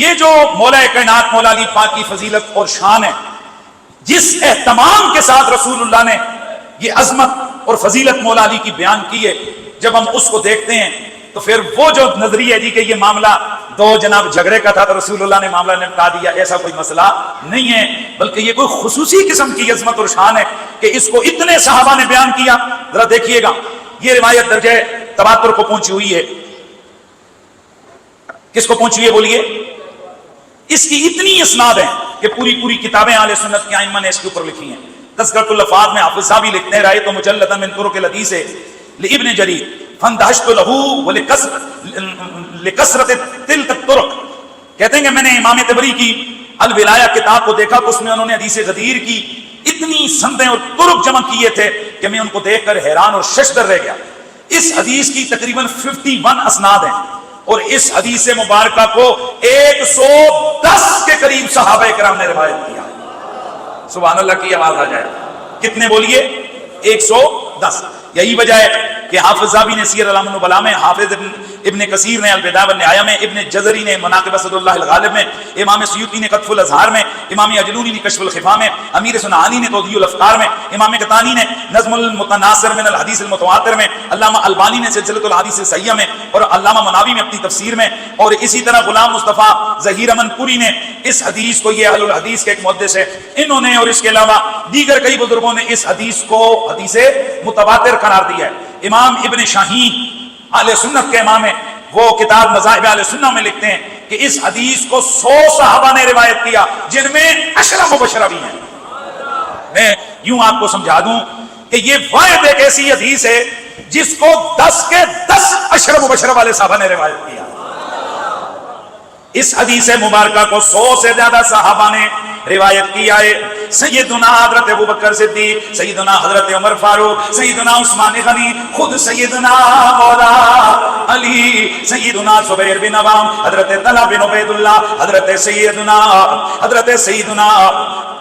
یہ جو مولا کائنات مولا علی پاک کی فضیلت اور شان ہے، جس اہتمام کے ساتھ رسول اللہ نے یہ عظمت اور فضیلت مولا علی کی بیان کی ہے، جب ہم اس کو دیکھتے ہیں تو پھر وہ جو نظریہ ہے جی کہ یہ معاملہ دو جناب جھگڑے کا تھا تو رسول اللہ نے معاملہ نپٹا دیا، ایسا کوئی مسئلہ نہیں ہے، بلکہ یہ کوئی خصوصی قسم کی عظمت اور شان ہے کہ اس کو اتنے صحابہ نے بیان کیا۔ ذرا دیکھیے گا، یہ روایت درجہ تواتر کو پہنچی ہوئی ہے۔ کس کو پہنچی ہوئی ہے بولیے؟ اس کی اتنی اسناد ہے کہ پوری کتابیں اہل سنت کے ائمہ نے اس کے اوپر لکھی ہیں۔ تذکرۃ الافاض میں حافظ صاحب لکھتے ہیں، رأیت مجلدا من طرق الحدیث لابن جریر فاندہشت لہ لکثرت تلک الطرق، کہتے ہیں کہ میں نے امام طبری کی الولایہ کتاب کو دیکھا تو اس میں انہوں نے حدیث غدیر کی اتنی سندیں اور طرق جمع کیے تھے کہ میں ان کو دیکھ کر حیران اور ششدر رہ گیا۔ اس حدیث کی تقریباً 51 اسناد ہیں، اور اس حدیث مبارکہ کو 110 کے قریب صحابہ کرام نے روایت کیا۔ سبحان اللہ کی آواز آ جائے، کتنے بولیے؟ 110۔ یہی وجہ ہے کہ حافظ ذہبی نے سیر اعلام النبلاء میں، حافظ ابن کثیر نے البدایہ والنہایہ میں، ابن جزری نے مناقب اسد اللہ الغالب میں، امام سیوطی نے قطف الازہار میں، امام اجلونی نے کشف الخفا میں، امیر صنعانی نے توضیح الافکار میں، امام قطانی نے نظم المتناصر من الحدیث المتواتر میں، علامہ البانی نے سلسلۃ الحدیث الصحیحہ میں، اور علامہ مناوی میں اپنی تفسیر میں، اور اسی طرح غلام مصطفیٰ ظہیر امن پوری نے اس حدیث کو، یہ اہل الحدیث کے ایک محدث ہے، انہوں نے اور اس کے علاوہ دیگر کئی بزرگوں نے اس حدیث کو حدیث متواتر قرار دیا ہے۔ امام ابن شاہین اہل سنت کے امام ہیں، وہ کتاب مذاہب اہل سنت میں لکھتے ہیں کہ اس حدیث کو 100 صحابہ نے روایت کیا، جن میں 10 مبشرہ بھی ہیں۔ میں یوں آپ کو سمجھا دوں کہ یہ واحد ایک ایسی حدیث ہے جس کو 10 کے 10 10 مبشرہ والے صحابہ نے روایت کیا۔ اس حدیث مبارکہ کو 100 سے زیادہ صحابہ نے روایت کیا ہے۔ سیدنا حضرت ابوبکر صدیق، سیدنا حضرت عمر فاروق، سیدنا عثمان غنی، خود سیدنا مولا علی، سیدنا زبیر بن عوام، حضرت طلحہ بن عبید اللہ، حضرت سیدنا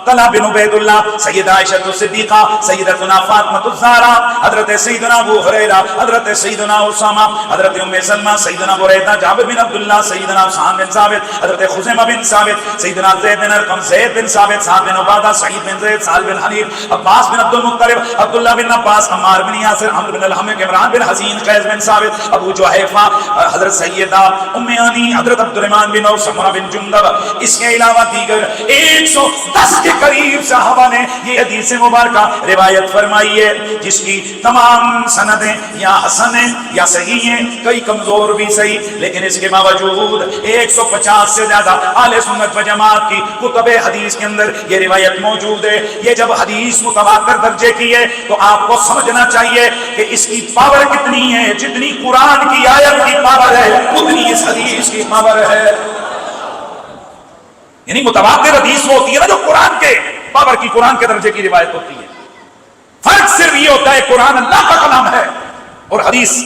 طلحہ بن عبید اللہ، سیدہ عائشہ صدیقہ، سیدتنا فاطمہ الزہرا، حضرت سیدنا ابو ہریرہ، حضرت سیدنا اسامہ، حضرت ام سلمہ، سیدنا بریدہ، جابر بن عبداللہ، سیدنا حسان بن ثابت، حضرت خزیمہ بن ثابت، سیدنا زید بن ارقم، زید بن ثابت، سعد بن عبادہ، سعید بن زید، سعد بن حنیف، عباس بن عبد المطلب، عبداللہ بن عباس، عمار بن یاسر، عمرو بن الحمق، عمران بن حسین، قیس بن ثابت، ابو جحیفہ، حضرت سیدہ ام ہانی، حضرت عبد الرحمن بن عوف، سمرہ بن جندب، اس کے علاوہ دیگر 110 کے قریب صحابہ نے یہ حدیث مبارکہ روایت فرمائی ہے، جس کی تمام سندیں یا حسن ہیں یا صحیح ہیں، کئی کمزور بھی صحیح، لیکن اس کے باوجود 150 سے زیادہ اہل سنت و جماعت کی کتب حدیث کے اندر یہ روایت موجود ہے۔ یہ جب حدیث متواتر درجے کی ہے تو آپ کو سمجھنا چاہیے کہ اس کی پاور کتنی ہے، جتنی قرآن کی آیت کی پاور ہے اتنی اس حدیث کی پاور ہے۔ یعنی متواتر حدیث وہ ہوتی ہے نا جو قرآن کے پاور کی، قرآن کے درجے کی روایت ہوتی ہے۔ فرق صرف یہ ہوتا ہے قرآن اللہ کا کلام ہے اور حدیث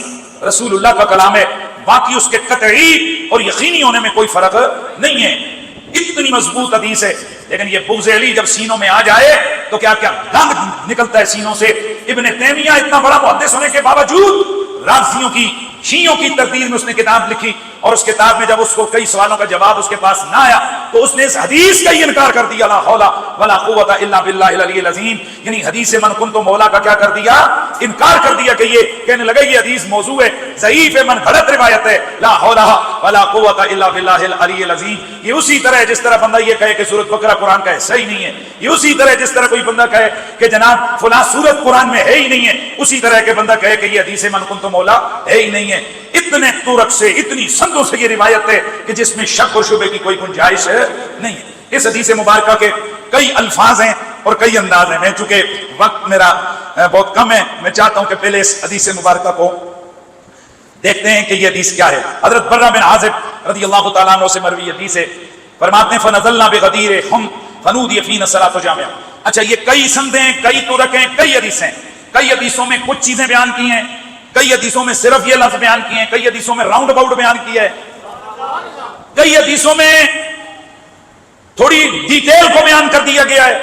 رسول اللہ کا کلام ہے، باقی اس کے قطعی اور یقینی ہونے میں کوئی فرق نہیں ہے۔ اتنی مضبوط حدیث ہے، لیکن یہ بغض علی جب سینوں میں آ جائے تو کیا کیا رنگ نکلتا ہے سینوں سے۔ ابن تیمیہ اتنا بڑا محدث ہونے کے باوجود رافضیوں کی، شیعوں کی تردید میں اس نے کتاب لکھی، اور اس کتاب میں جب اس کو کئی سوالوں کا جواب اس کے پاس نہ آیا تو اس نے اس حدیث کا ہی انکار کر دیا، لا حول ولا قوت الا باللہ العلی العظیم، یعنی حدیث من کنت مولا کا کیا کر دیا؟ انکار کر دیا، کہ یہ کہنے لگا یہ حدیث موضوع ہے، ضعیف ہے، من گھڑت روایت ہے، لا حول ولا قوت الا باللہ العلی العظیم۔ یہ اسی طرح جس طرح بندہ یہ کہے کہ سورۃ بقرہ قرآن کا حصہ ہی نہیں ہے، یہ اسی طرح جس طرح کوئی بندہ کہے کہ جناب فلاں سورت قرآن میں ہے ہی نہیں ہے، اسی طرح کہ بندہ کہے کہ یہ حدیث من کنت مولا ہے ہی نہیں ہے۔ اتنے طرق سے، اتنی سندوں سے یہ روایت ہے کہ جس میں شک و شبے کی کوئی گنجائش نہیں ہے۔ اس حدیث مبارکہ کے کئی الفاظ ہیں اور کئی انداز ہیں، میں چونکہ وقت میرا بہت کم ہے، میں چاہتا ہوں کہ پہلے اس حدیث مبارکہ کو دیکھتے ہیں کہ یہ حدیث کیا ہے۔ حضرت برہ بن عازب رضی اللہ تعالیٰ عنہ سے مروی حدیث ہے، فرماتے ہیں فنزلنا بغدیر حم فنودی فینا الصلاۃ جامعہ۔ اچھا، یہ کئی سندیں، کئی طرق ہیں، کئی حدیثیں، کئی حدیثوں میں کچھ چیزیں بیان کی ہیں، کئی حدیثوں میں صرف یہ لفظ بیان کیے ہیں، کئی حدیثوں میں راؤنڈ اباؤٹ بیان کیا ہے، کئی حدیثوں میں تھوڑی ڈیٹیل کو بیان کر دیا گیا ہے۔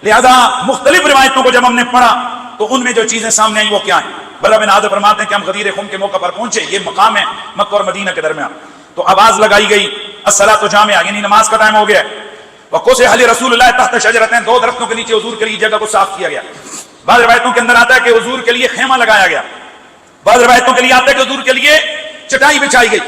لہذا مختلف روایتوں کو جب ہم نے پڑھا تو ان میں جو چیزیں سامنے آئیں وہ کیا ہیں۔ برہ بن عازب فرماتے ہیں کہ ہم غدیر خم کے موقع پر پہنچے، یہ مقام ہے مکہ اور مدینہ کے درمیان، تو آواز لگائی گئی الصلاۃ جامعہ یعنی نماز کا ٹائم ہو گیا. وقوسح لرسول اللہ تحت شجرتین، 2 درختوں کے نیچے حضور کے لیے جگہ کو صاف کیا گیا. بعض روایتوں کے اندر آتا ہے کہ حضور کے لیے خیمہ لگایا گیا، بعض روایتوں کے لیے آتا ہے کہ حضور کے لیے چٹائی بچھائی گئی.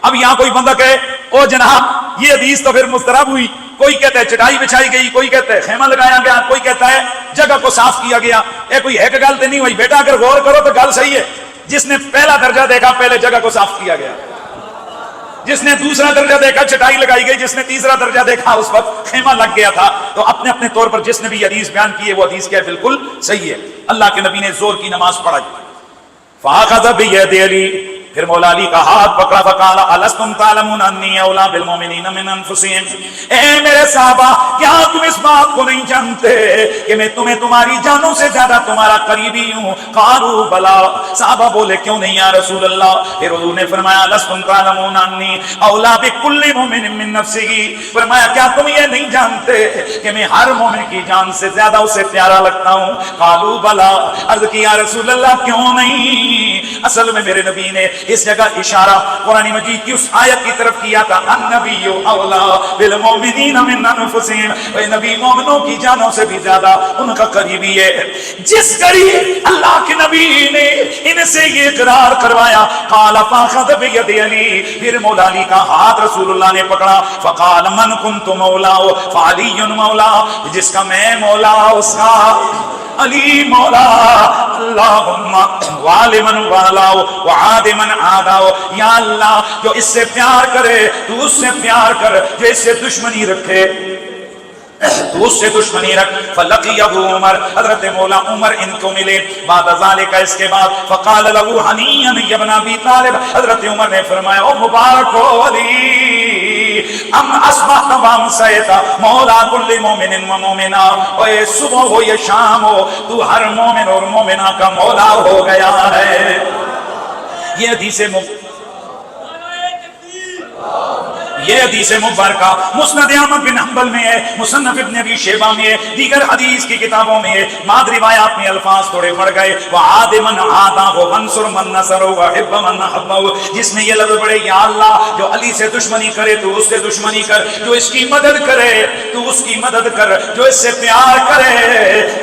اب یہاں کوئی بندہ کہے او جناب یہ حدیث تو پھر مسترب ہوئی، کوئی کہتا ہے چٹائی بچھائی گئی، کوئی کہتا ہے خیمہ لگایا گیا، کوئی کہتا ہے جگہ کو صاف کیا گیا. کوئی ہے کہ گل تو نہیں ہوئی بیٹا، اگر غور کرو تو گل صحیح ہے. جس نے پہلا درجہ دیکھا پہلے جگہ کو صاف کیا گیا، جس نے دوسرا درجہ دیکھا چٹائی لگائی گئی، جس نے تیسرا درجہ دیکھا اس وقت خیمہ لگ گیا تھا. تو اپنے اپنے طور پر جس نے بھی حدیث بیان کی ہے وہ حدیث کیا ہے بالکل صحیح ہے. اللہ کے نبی نے زور کی نماز پڑھائی. فاخذ بید علی، پھر مولا علی کا ہاتھ پکڑا، فقال الستم تعلمون انی اولا بالمؤمنین من انفسہم. اے میرے صحابہ کیا تم اس بات کو نہیں جانتے کہ میں تمہیں تمہاری جانوں سے زیادہ تمہارا قریبی ہوں؟ قالوا بلا، صحابہ بولے کیوں نہیں یا رسول اللہ. پھر حضور نے فرمایا الستم تعلمون انی اولا بکل مؤمن من نفسہ، فرمایا کیا تم یہ نہیں جانتے کہ میں ہر مومن کی جان سے زیادہ اسے پیارا لگتا ہوں؟ قالوا بلا، عرض کی یا رسول اللہ کیوں نہیں. اصل میں میرے نبی نے اس جگہ اشارہ قرآن مجید کی اس آیت کی طرف کیا تھا، النبی اولا بالمؤمنین من انفسہم، اے نبی مومنوں کی جانوں سے بھی زیادہ ان کا قریبی ہے. جس قریب اللہ کے نبی نے ان سے یہ اقرار کروایا، قال فاخذ بید علی، پھر مولا علی کا ہاتھ رسول اللہ نے پکڑا. فقال من کنت مولا فعلی مولا، جس کا میں مولا اس کا علی مولا. اللہم والی من والاو وعاد من عاداو، یا اللہ جو اس سے پیار کرے تو اس سے پیار کر، جو اس سے دشمنی رکھے تو اس سے دشمنی رکھ. فلقیہ عمر، حضرت مولا عمر ان کو ملے. بعد ذالک، اس کے بعد فقال له حنیئا یا ابن ابی طالب، حضرت عمر نے فرمایا او مبارک ہو علی، ام اصبحت وامسیت مولا کل مومن و مومنہ، اور صبح ہو یا شام ہو تو ہر مومن اور مومنہ کا مولا ہو گیا ہے. یہ حدیث مبارکہ مسند احمد بن حنبل میں ہے، مصنف ابن ابی شیبہ میں ہے، دیگر حدیث کی کتابوں میں ہے. بعض روایات میں الفاظ تھوڑے بڑھ گئے، وعاد من عادہ وانصر من نصر وحب من حب، جس میں یہ لفظ پڑے یا اللہ جو علی سے دشمنی کرے تو اس سے دشمنی کر، جو اس کی مدد کرے تو اس کی مدد کر، جو اس سے پیار کرے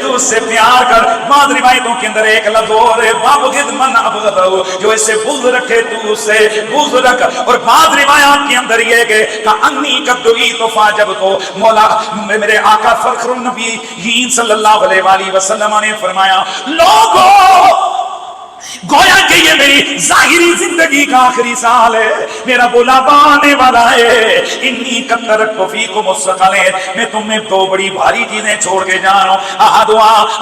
تو اس سے پیار کر. بعض روایتوں کے اندر ایک لفظ اور ہے وابغض من ابغضہ، جو اس سے بغض رکھے تو اس سے بغض رکھ. اور بعض روایات کے اندر یہ کہ انی قد دعیت فاجبت، مولا میرے آقا فخر النبیین صلی اللہ علیہ وآلہ وسلم نے فرمایا لوگوں گویا کہ یہ میری ظاہری زندگی کا آخری سال ہے، میرا بلاوا آنے والا ہے. انی قد ترکت فیکم الثقلین، میں تم میں 2 بڑی بھاری چیزیں چھوڑ کے جا رہا ہوں.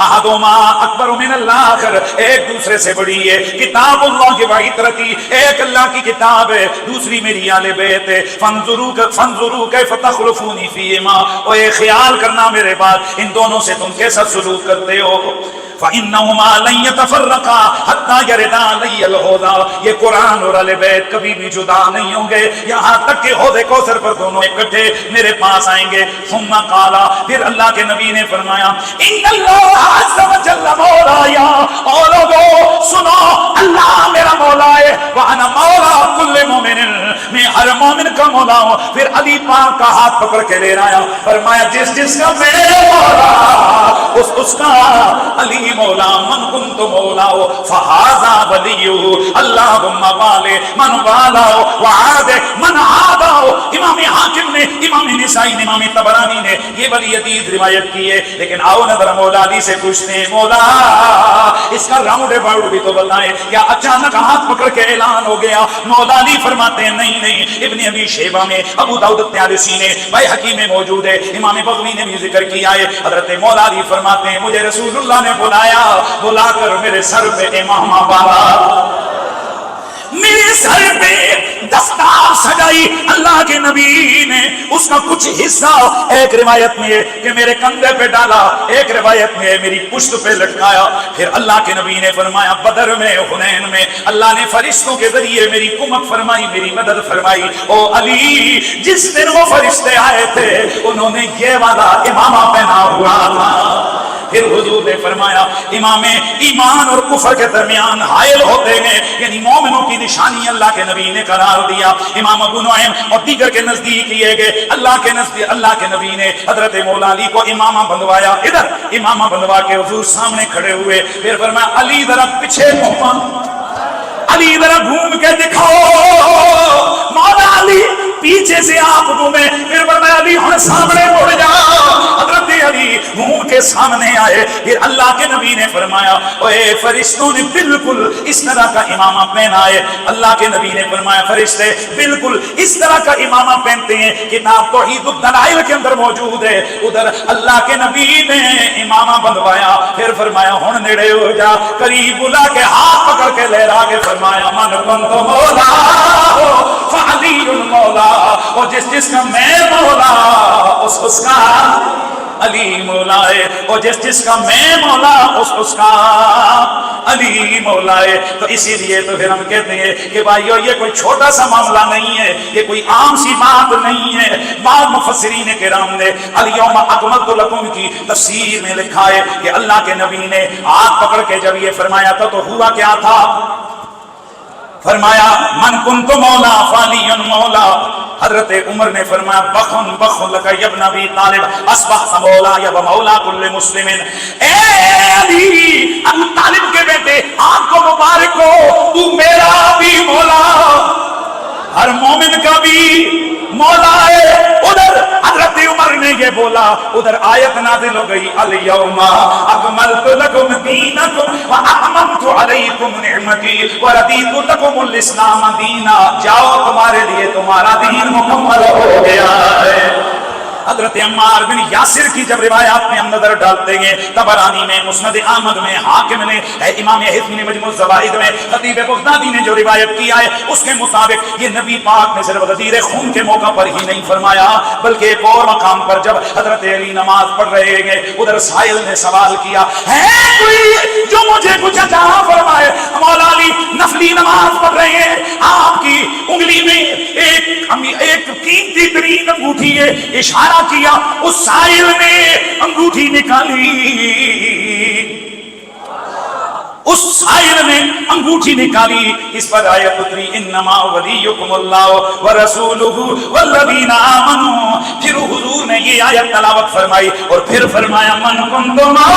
احدہما اکبر من الاخر، ایک دوسرے سے بڑی ہے. کتاب اللہ کی وعطرتی، ایک اللہ کی کتاب ہے، دوسری میری آل بیت ہے. فانظروا کیف تخلفونی فیہما، اور یہ خیال کرنا میرے بعد ان دونوں سے تم کیسا سلوک کرتے ہو. فَإِنَّهُمَا لَن يَتَفَرَّقَا حَتَّى يَرِدَ عَلَيَّ الْهُدَى، یہ قرآن اور اہل بیت کبھی بھی جدا نہیں ہوں گے یہاں تک کہ حوض کوثر پر دونوں اکٹھے میرے پاس آئیں گے. ثم قال، پھر اللہ کے نبی نے فرمایا ان اللہ عز وجل مولایا، اور لوگوں سنو اللہ میرا مولا ہے، وانا مولا کل مومن، میں ہر مومن کا مولا ہوں. پھر علی پاک کا ہاتھ پکڑ کے لے آیا، فرمایا جس کا میں مولا اس کا علی مولا. من کنت مولا فہذا ولی، اللہم والی من والا وعاد من عادا. امام حاکم نے، امام نسائی نے، امام طبرانی نے یہ بڑی حدیث روایت کی ہے. لیکن آؤ نظر مولا علی سے پوچھتے ہیں مولا اس کا راؤنڈ اباؤٹ بھی تو بتائیں، کیا اچانک ہاتھ پکڑ کے اعلان ہو گیا؟ مولا علی فرماتے ہیں نہیں. ابن ابی شیبہ میں، ابو داؤد الطیالسی نے، بیہقی میں موجود ہے، امام بغوی نے بھی ذکر کیا ہے. حضرت مولا علی فرماتے ہیں مجھے رسول اللہ نے بلا کر میرے سر پہ امامہ باندھا، میرے سر پہ دستار سجائی. اللہ کے نبی نے اس کا کچھ حصہ ایک روایت میں ہے کہ میرے کندھے پہ ڈالا، ایک روایت میں ہے میری پشت پہ لٹکایا. پھر اللہ کے نبی نے فرمایا بدر میں، حنین میں اللہ نے فرشتوں کے ذریعے میری کمک فرمائی، میری مدد فرمائی. او علی جس دن وہ فرشتے آئے تھے انہوں نے یہ والا امامہ پہنا ہوا تھا. پھر حضور نے فرمایا امام ایمان اور کفر کے درمیان حائل ہوتے ہیں، یعنی مومنوں کی نشانی اللہ کے نبی نے قرار دیا۔ امام ابو نعیم اور دیگر کے نزدیک یہ گئے، اللہ کے نزدیک اللہ کے نبی نے حضرت مولا علی کو امامہ بندوایا، ادھر امامہ بندوا کے حضور سامنے کھڑے ہوئے، پھر فرمایا علی ذرا پیچھے گھوما، علی ذرا گھوم کے دکھاؤ، مولا علی پیچھے سے آپ گھومے، پھر فرمایا علی ہن سامنے مڑ جا، حضرت علی گھوم کے سامنے آئے، پھر اللہ کے نبی نے فرمایا اے فرشتوں نے بالکل اس طرح کا امامہ پہنا ہے، اللہ کے نبی نے فرمایا فرشتے بالکل اس طرح کا امامہ پہنتے ہیں، کتاب توحید الدلائل کے اندر موجود ہے، ادھر اللہ کے نبی نے امامہ بندوایا، پھر فرمایا ہن نیڑے ہو جا، قریب بلا کے ہاتھ پکڑ کے لہرا کے فرمایا من کنت مولا فعلی مولا، اور جس کا میں مولا اس کا علی مولا ہے، اور جس کا میں مولا اس کا علی مولا ہے۔ تو اسی لیے تو پھر ہم کہتے ہیں کہ بھائیو یہ کوئی چھوٹا سا معاملہ نہیں ہے، یہ کوئی عام سی بات نہیں ہے۔ بعض مفسرین کرام نے الیوم اکملت لکم کی تفسیر میں لکھا ہے کہ اللہ کے نبی نے ہاتھ پکڑ کے جب یہ فرمایا تھا تو ہوا کیا تھا؟ فرمایا من کنت مولا فعلی مولا، حضرت عمر نے فرمایا بخن بخن لک یا ابن ابی طالب اصبحت مولا یا مولا کل مسلم، اے علی ابو طالب کے بیٹے آپ کو مبارک ہو، تو میرا بھی مولا، ہر مومن کا بھی مولا ہے۔ ادھر حضرت عمر نے یہ بولا، ادھر آیت نازل ہو گئی الیوم اکملت لکم دینکم واتممت علیکم نعمتی ورضیت لکم الاسلام دینا، جاؤ تمہارے لیے تمہارا دین مکمل ہو گیا ہے۔ حضرت عمار بن یاسر کی جب روایات میں ہم نظر ڈالتے ہیں، طبرانی میں، مسند احمد میں، حاکم نے، امام حزم نے مجموع الزوائد میں، خطیب بغدادی نے جو روایت کیا ہے اس کے مطابق یہ نبی پاک نے صرف غدیر خون کے موقع پر ہی نہیں فرمایا، بلکہ ایک اور مقام پر جب حضرت علی نماز پڑھ رہے ہیں، ادھر سائل نے سوال کیا ہے کوئی جو مجھے کچھ عطا فرمائے؟ مولا علی نفلی نماز پڑھ رہے ہیں، آپ کی انگلی میں ایک قیمتی ترین انگوٹھی ہے، اشارہ کیا، اس سائل نے انگوٹھی نکالی، اس سائل نے انگوٹھی نکالی، اس پر آیت اتری انما ولیکم اللہ ورسولہ والذین آمنوا، پھر حضور نے یہ آیت تلاوت فرمائی اور پھر فرمایا من کنت مولا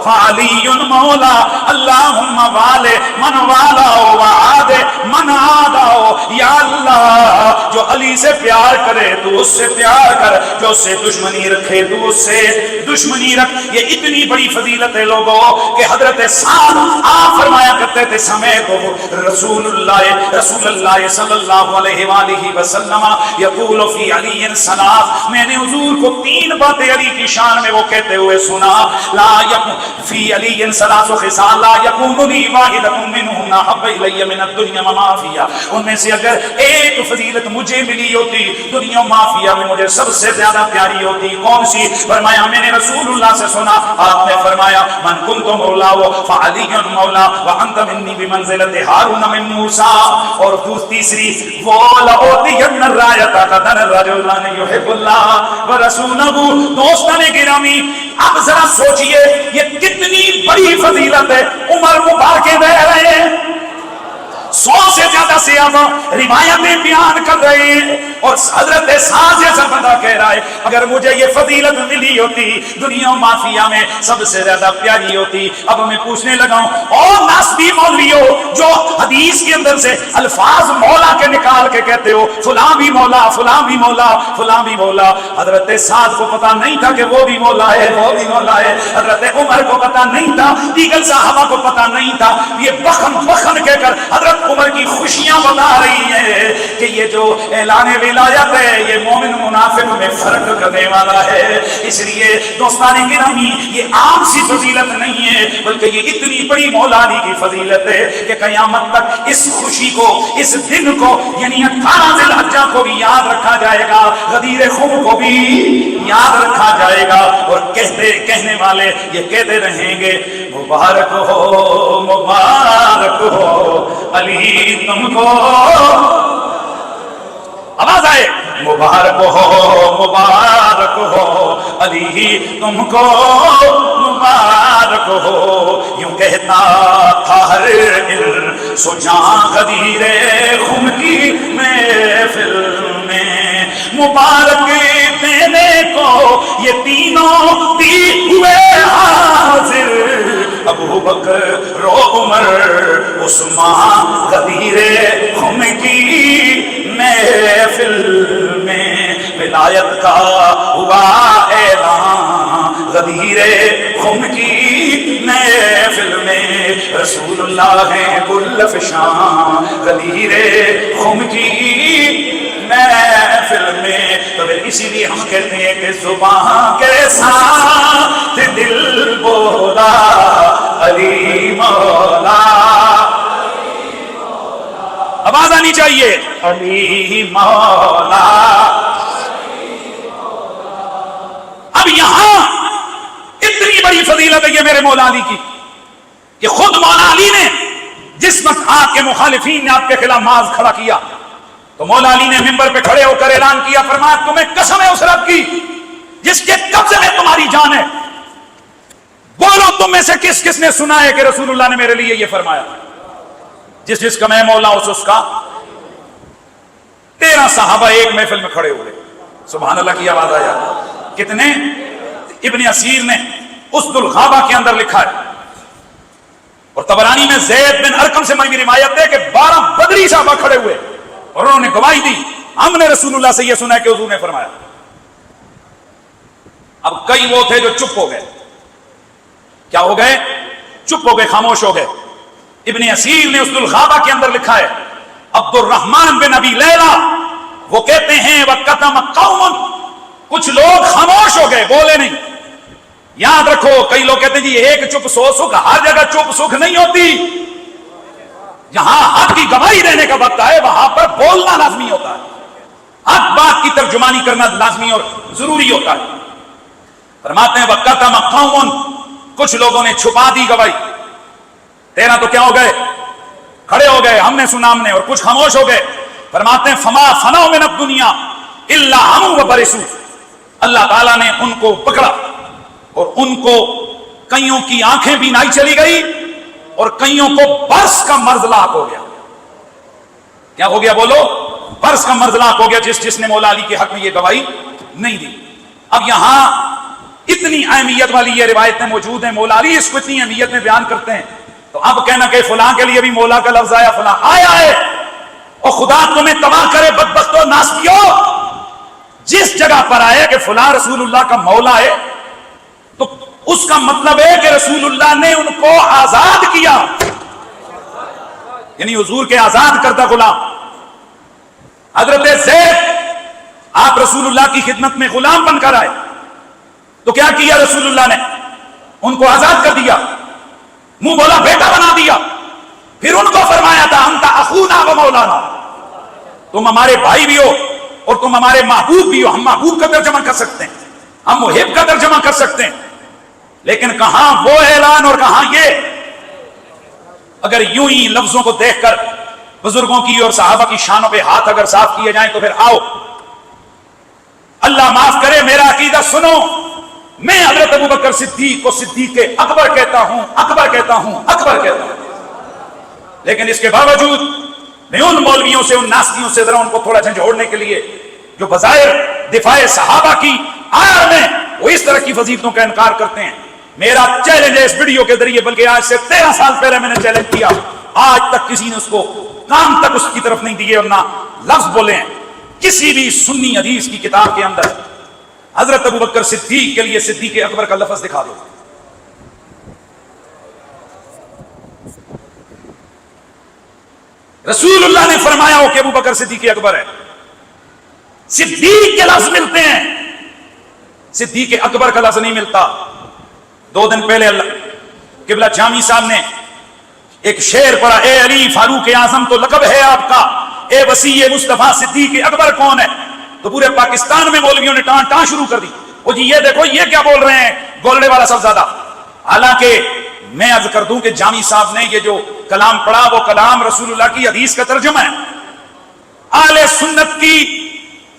فعلی مولا اللہم والے من والا وعاد من عاداؤ، یا اللہ جو علی سے پیار کرے تو اس سے پیار کر، جو اس سے دشمنی رکھے تو اس سے دشمنی رکھ۔ یہ اتنی بڑی فضیلت ہے لوگوں کہ حضرت سعد آپ فرمایا کرتے تھے سمیت رسول اللہ صلی اللہ علیہ وآلہ وسلم یقول فی علی ثلاث، میں نے حضور کو تین باتیں علی کی شان میں وہ کہتے ہوئے سنا، لا یکن فی علی ثلاث خصال لا یکون لی واحدۃ منہن احب الی من الدنیا وما فیہا، ان میں سے اگر ایک فضیلت مجھے ملی ہوتی دنیا و ما فیہا میں مجھے سب سے زیادہ پیاری ہوتی، کون سی؟ فرمایا میں نے رسول اللہ سے سنا، آپ نے فرمایا من کنت مولا فعلی مولا وانت منی بمنزلت ہارون من موسیٰ، اور تیسری وَلَأُعْطِيَنَّ الرَّایَةَ غَدًا رَجُلًا يُحِبُّ اللَّهَ وَرَسُولَهُ۔ دوستان گرامی اب ذرا سوچئے یہ کتنی بڑی فضیلت ہے، عمر مبارک دے رہے ہیں، 100 سے زیادہ روایتیں بیان کر رہے ہیں، اور حضرت سعد جیسا بندہ کہہ رہا ہے اگر مجھے یہ فضیلت ملی ہوتی دنیا و مافیا میں سب سے زیادہ پیاری ہوتی۔ اب میں پوچھنے لگا ہوں اور ناسبی مولویوں جو حدیث کے اندر سے الفاظ مولا کے نکال کے کہتے ہو فلاں بھی مولا فلاں بھی مولا فلاں بھی مولا، حضرت سعد کو پتا نہیں تھا کہ وہ بھی مولا ہے، وہ بھی مولا ہے، حضرت عمر کو پتا نہیں تھا، دیگر صحابہ کو پتا نہیں تھا، یہ بخن بخن کہہ کر حضرت عمر کی خوشیاں بتا رہی ہیں کہ یہ جو اعلان ولایت ہے یہ مومن منافق میں فرق کرنے والا ہے۔ اس لیے دوستان گرامی یہ عام سی فضیلت نہیں ہے بلکہ یہ اتنی بڑی مولا علی کی فضیلت ہے کہ قیامت تک اس خوشی کو، اس دن کو، یعنی 18 ذی الحجہ کو بھی یاد رکھا جائے گا، غدیر خم کو بھی یاد رکھا جائے گا، اور کہنے والے یہ کہتے رہیں گے مبارک ہو علی تم کو، آواز آئے مبارک ہو علی تم کو مبارک ہو، یوں کہتا تھا ہر انس و جاں غدیر خم کی محفل میں، مبارک دینے کو یہ تینوں بھی ہوئے حاضر، ابو بکر و عمر عثمان غدیر خم کی محفل میں، ولایت کا ہوا اعلان غدیر خم کی محفل میں، رسول اللہ ہے گل فشاں غدیر خم کی محفل میں۔ تو پھر اسی لیے ہم کہتے ہیں کہ زبان کے ساتھ دل بولا علی مولا، آواز آنی چاہیے علی مولا۔ اب یہاں اتنی بڑی فضیلت ہے یہ میرے مولا علی کی کہ خود مولا علی نے جس وقت آپ کے مخالفین نے آپ کے خلاف معاذ کھڑا کیا تو مولا علی نے منبر پہ کھڑے ہو کر اعلان کیا، فرمایا تمہیں قسم ہے اس رب کی جس کے قبضے میں تمہاری جان ہے، بولو تم میں سے کس کس نے سنا ہے کہ رسول اللہ نے میرے لیے یہ فرمایا؟ جس کا میں مولا اس کا 13 صحابہ ایک محفل میں کھڑے ہوئے، سبحان اللہ کی آواز آیا۔ کتنے؟ ابن اسیر نے اسد الغابہ کے اندر لکھا ہے، اور طبرانی میں زید بن ارقم سے مروی روایت ہے کہ 12 بدری صحابہ کھڑے ہوئے اور انہوں نے گواہی دی ہم نے رسول اللہ سے یہ سنا ہے کہ حضور نے فرمایا۔ اب کئی وہ تھے جو چپ ہو گئے، کیا ہو گئے؟ چپ ہو گئے، خاموش ہو گئے۔ ابن اسیر نے اسد الغابہ کے اندر لکھا ہے، عبد الرحمن بن ابی لیلہ وہ کہتے ہیں وَقَتَمَ قَوْمٌ، کچھ لوگ خاموش ہو گئے، بولے نہیں۔ یاد رکھو کئی لوگ کہتے ہیں جی ایک چپ سو سکھ، ہر جگہ چپ سکھ نہیں ہوتی، جہاں حق کی گواہی دینے کا وقت آئے وہاں پر بولنا لازمی ہوتا ہے، حق بات کی ترجمانی کرنا لازمی اور ضروری ہوتا ہے۔ فرماتے ہیں وَقَتَمَ قَوْمٌ، کچھ لوگوں نے چھپا دی گواہی، 13 تو کیا ہو گئے؟ کھڑے ہو گئے، ہم نے سنا ہم نے، اور کچھ خاموش ہو گئے۔ فرماتے ہیں فما فنوا من الدنیا الا ہم وبرسوا، اللہ تعالیٰ نے ان کو پکڑا اور ان کو کئیوں کی آنکھیں بھی نہیں چلی گئی اور کئیوں کو برس کا مرض لاحق ہو گیا۔ کیا ہو گیا بولو؟ برس کا مرض لاحق ہو گیا جس نے مولا علی کے حق میں یہ گواہی نہیں دی۔ اب یہاں اتنی اہمیت والی یہ روایتیں موجود ہیں، مولا علی اس کو اتنی اہمیت میں بیان کرتے ہیں، تو اب کہنا کہ فلاں کے لیے بھی مولا کا لفظ آیا، فلاں آیا ہے، اور خدا تمہیں تباہ کرے بدبختو ناسبیو، جس جگہ پر آئے کہ فلاں رسول اللہ کا مولا ہے تو اس کا مطلب ہے کہ رسول اللہ نے ان کو آزاد کیا، یعنی حضور کے آزاد کردہ غلام۔ حضرت زید آپ رسول اللہ کی خدمت میں غلام بن کر آئے تو کیا کیا رسول اللہ نے؟ ان کو آزاد کر دیا، منہ بولا بیٹا بنا دیا، پھر ان کو فرمایا تھا انت اخونا و مولانا، تم ہمارے بھائی بھی ہو اور تم ہمارے محبوب بھی ہو۔ ہم محبوب کا ترجمہ کر سکتے ہیں، ہم محب کا ترجمہ کر سکتے ہیں، لیکن کہاں وہ اعلان اور کہاں یہ؟ اگر یوں ہی لفظوں کو دیکھ کر بزرگوں کی اور صحابہ کی شانوں پہ ہاتھ اگر صاف کیے جائیں تو پھر آؤ، اللہ معاف کرے میرا عقیدہ سنو، میں حضرت ابوبکر صدیق کو صدیق اکبر کہتا ہوں، اکبر کہتا ہوں، اکبر کہتا ہوں، لیکن اس کے باوجود میں ان مولویوں سے، ان ناسبیوں سے ذرا ان کو تھوڑا جھنجھوڑنے کے لیے جو بظاہر دفاع صحابہ کی آڑ میں وہ اس طرح کی فضیلتوں کا انکار کرتے ہیں، میرا چیلنج ہے اس ویڈیو کے ذریعے، بلکہ آج سے 13 سال پہلے میں نے چیلنج کیا، آج تک کسی نے اس کو کام تک اس کی طرف نہیں دیے اور نہ لفظ بولے ہیں۔ کسی بھی سنی حدیث کی کتاب کے اندر حضرت ابوبکر صدیق کے لیے صدیق اکبر کا لفظ دکھا دو۔ رسول اللہ نے فرمایا ہو کہ ابوبکر صدیق اکبر ہے، صدیق کے لفظ ملتے ہیں، صدیق اکبر کا لفظ نہیں ملتا۔ 2 دن پہلے قبلہ جامی صاحب نے ایک شعر پڑھا، اے علی فاروق اعظم تو لقب ہے آپ کا، اے وسیع مصطفیٰ صدیق اکبر کون ہے؟ تو پورے پاکستان میں مولویوں نے ٹان شروع کر دی، وہ جی یہ دیکھو یہ کیا بول رہے ہیں، گولڑے والا سب زیادہ۔ حالانکہ میں عرض کر دوں کہ جامی صاحب نے یہ جو کلام پڑھا وہ کلام رسول اللہ کی حدیث کا ترجمہ ہے، اہل سنت کی